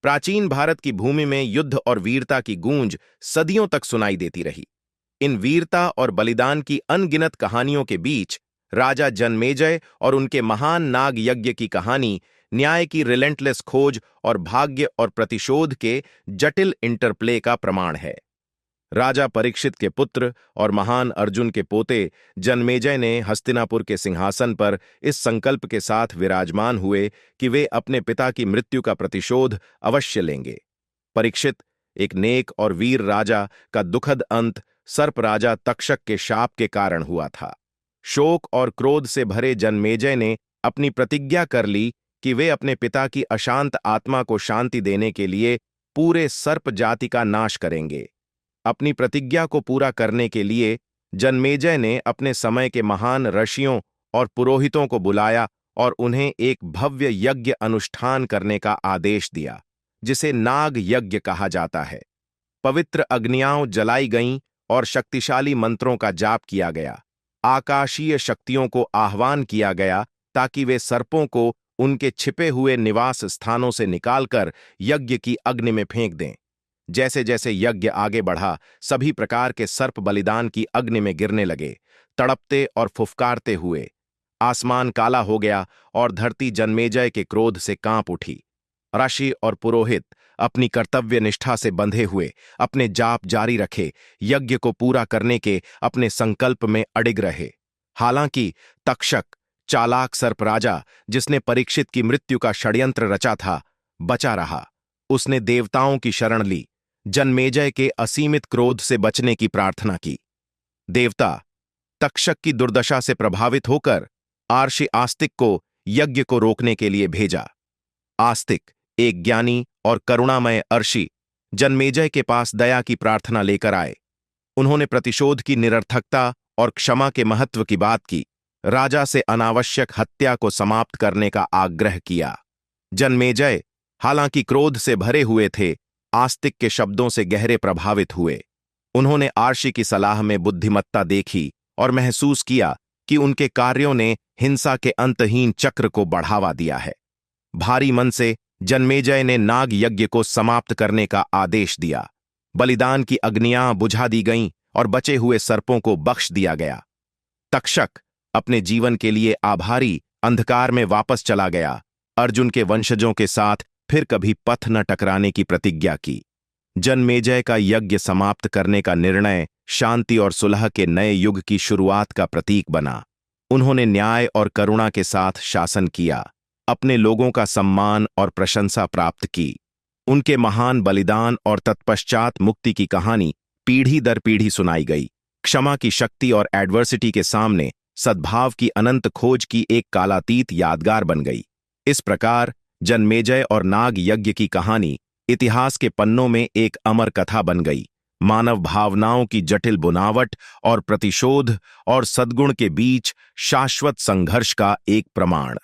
प्राचीन भारत की भूमि में युद्ध और वीरता की गूंज सदियों तक सुनाई देती रही। इन वीरता और बलिदान की अनगिनत कहानियों के बीच राजा जनमेजय और उनके महान नाग यज्ञ की कहानी न्याय की रिलेंटलेस खोज और भाग्य और प्रतिशोध के जटिल इंटरप्ले का प्रमाण है। राजा परीक्षित के पुत्र और महान अर्जुन के पोते जनमेजय ने हस्तिनापुर के सिंहासन पर इस संकल्प के साथ विराजमान हुए कि वे अपने पिता की मृत्यु का प्रतिशोध अवश्य लेंगे। परीक्षित, एक नेक और वीर राजा का दुखद अंत सर्प राजा तक्षक के शाप के कारण हुआ था। शोक और क्रोध से भरे जनमेजय ने अपनी प्रतिज्ञा कर ली कि वे अपने पिता की अशांत आत्मा को शांति देने के लिए पूरे सर्प जाति का नाश करेंगे। अपनी प्रतिज्ञा को पूरा करने के लिए जनमेजय ने अपने समय के महान ऋषियों और पुरोहितों को बुलाया और उन्हें एक भव्य यज्ञ अनुष्ठान करने का आदेश दिया, जिसे नाग यज्ञ कहा जाता है। पवित्र अग्नियां जलाई गईं और शक्तिशाली मंत्रों का जाप किया गया। आकाशीय शक्तियों को आह्वान किया गया ताकि वे सर्पों को उनके छिपे हुए निवास स्थानों से निकालकर यज्ञ की अग्नि में फेंक दें। जैसे जैसे यज्ञ आगे बढ़ा, सभी प्रकार के सर्प बलिदान की अग्नि में गिरने लगे, तड़पते और फुफकारते हुए। आसमान काला हो गया और धरती जनमेजय के क्रोध से कांप उठी। ऋषि और पुरोहित अपनी कर्तव्य निष्ठा से बंधे हुए अपने जाप जारी रखे, यज्ञ को पूरा करने के अपने संकल्प में अडिग रहे। हालांकि तक्षक, चालाक सर्प राजा जिसने परीक्षित की मृत्यु का षड्यंत्र रचा था, बचा रहा। उसने देवताओं की शरण ली, जनमेजय के असीमित क्रोध से बचने की प्रार्थना की। देवता तक्षक की दुर्दशा से प्रभावित होकर आर्षि आस्तिक को यज्ञ को रोकने के लिए भेजा। आस्तिक, एक ज्ञानी और करुणामय अर्षि, जनमेजय के पास दया की प्रार्थना लेकर आए। उन्होंने प्रतिशोध की निरर्थकता और क्षमा के महत्व की बात की, राजा से अनावश्यक हत्या को समाप्त करने का आग्रह किया। जनमेजय, हालांकि क्रोध से भरे हुए थे, आस्तिक के शब्दों से गहरे प्रभावित हुए। उन्होंने आर्षि की सलाह में बुद्धिमत्ता देखी और महसूस किया कि उनके कार्यों ने हिंसा के अंतहीन चक्र को बढ़ावा दिया है। भारी मन से जनमेजय ने नाग यज्ञ को समाप्त करने का आदेश दिया। बलिदान की अग्नियां बुझा दी गईं और बचे हुए सर्पों को बख्श दिया गया। तक्षक, अपने जीवन के लिए आभारी, अंधकार में वापस चला गया। अर्जुन के वंशजों के साथ फिर कभी पथ न टकराने की प्रतिज्ञा की। जनमेजय का यज्ञ समाप्त करने का निर्णय शांति और सुलह के नए युग की शुरुआत का प्रतीक बना। उन्होंने न्याय और करुणा के साथ शासन किया, अपने लोगों का सम्मान और प्रशंसा प्राप्त की। उनके महान बलिदान और तत्पश्चात मुक्ति की कहानी पीढ़ी दर पीढ़ी सुनाई गई। क्षमा की शक्ति और एडवर्सिटी के सामने सद्भाव की अनंत खोज की एक कालातीत यादगार बन गई। इस प्रकार जनमेजय और नाग यज्ञ की कहानी इतिहास के पन्नों में एक अमर कथा बन गई, मानव भावनाओं की जटिल बुनावट और प्रतिशोध और सद्गुण के बीच शाश्वत संघर्ष का एक प्रमाण।